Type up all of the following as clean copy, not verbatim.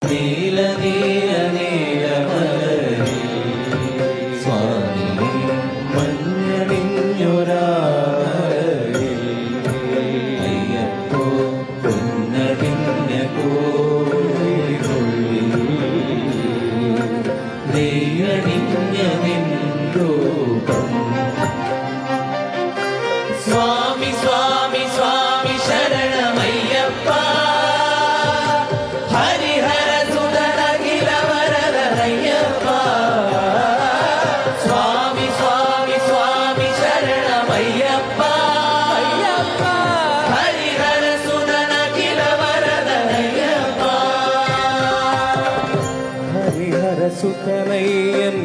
നീല നീല നീലമലരിൽ സ്വാമി മഞ്ഞണിഞ്ഞൊരാമലരിൽ അയ്യപ്പോ പൊന്നടിഞ്ഞ കോവിലുള്ളിൽ നീയണിഞ്ഞ നിൻ രൂപം സ്വാമി സ്വാമി സ്വാമി ശരണമയ്യപ്പ ഹരിഹര സുതനഖില വരദയ്യപ്പ സ്വാമി സ്വാമി സ്വാമി ശരണമയ്യപ്പ അയ്യപ്പ ഹരിഹര സുതനഖില വരദയ്യപ്പ ഹരിഹര സുതനയ്യൻ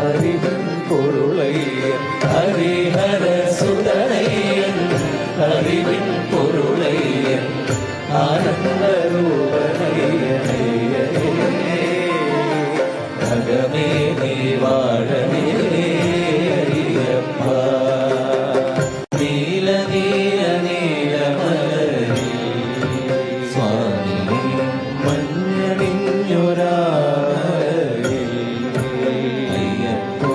അറിവിൻ പൊരുളയ്യൻ ഹരിഹര സുതനയ്യൻ അറിവിൻ പൊരുളയ്യൻ ആനന്ദരൂപനയ്യനയ്യനേ അകമേ നീ വാഴനേ അയ്യപ്പ നീല നീല നീലമലരിൽ സ്വാമി മഞ്ഞണിഞ്ഞൊരാമലരിൽ അയ്യപ്പോ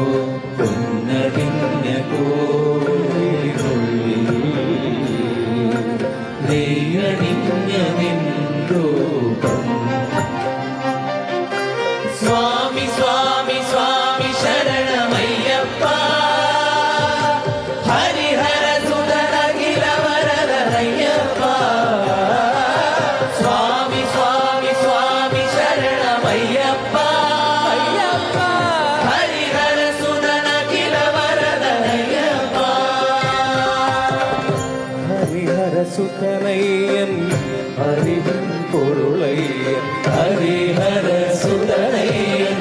പൊന്നടിഞ്ഞ കോവിലുള്ളിൽ നീയണിഞ്ഞ നിൻ രൂപം സ്വാമി സ്വാമി സ്വാമി ശരണമയ്യപ്പ ഹരിഹര സുതനഖില വരദയ്യപ്പ സ്വാമി സ്വാമി സ്വാമി ശരണമയ്യപ്പ അയ്യപ്പ ഹരിഹര സുതനഖില വരദയ്യപ്പ ഹരിഹര സുതനയ്യൻ അറിവിൻ പൊരുളയ്യൻ ഹരിഹര സുതനയ്യൻ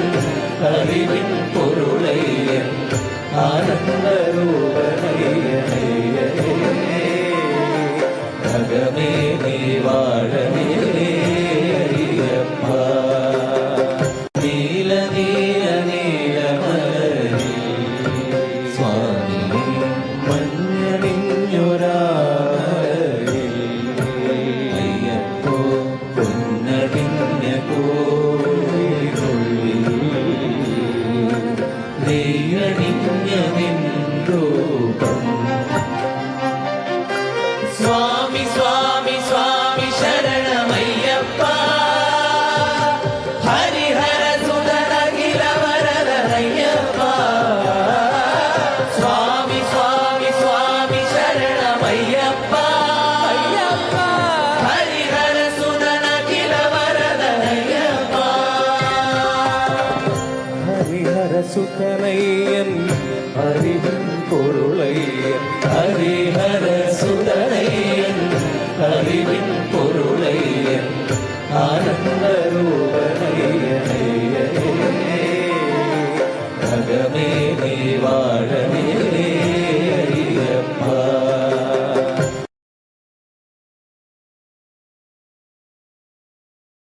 അറിവിൻ പൊരുളയ്യൻ ആനന്ദരൂപനയ്യനയ്യനേ അകമേ നീ വാഴനേ അയ്യപ്പ നീല നീല നീലമലരിൽ സ്വാമി മഞ്ഞണിഞ്ഞൊരാമലരിൽ അയ്യപ്പോ പൊന്നടിഞ്ഞ കോവിലുള്ളിൽ നീയണിഞ്ഞ നിൻ രൂപം സ്വാമി സ്വാമി സ്വാമി ശരണമയ്യപ്പ ഹരിഹര സുതനയ്യൻ അറിവിൻ പൊരുളയ്യൻ ആനന്ദരൂപനയ്യനയ്യനേ അകമേ നീ വാഴനേ അയ്യപ്പ നീല നീല നീലമലരിൽ സ്വാമി മഞ്ഞണിഞ്ഞൊരാമലരിൽ അയ്യപ്പോ പൊന്നടിഞ്ഞ കോവിലുള്ളിൽ നീയണിഞ്ഞ നിൻ രൂപം സ്വാമി സ്വാമി സ്വാമി ശരണമയ്യപ്പ ഹരിഹര സുതനഖില വരദയ്യപ്പ സ്വാമി സ്വാമി സ്വാമി ശരണമയ്യപ്പ അയ്യപ്പ ഹരിഹര സുതനഖില വരദയ്യപ്പ ഹരിഹര സുതനയ്യൻ അറിവിൻ പൊരുളയ്യൻ ഹരിഹര സുതനയ്യൻ അറിവിൻ പൊരുളയ്യൻ ആനന്ദരൂപ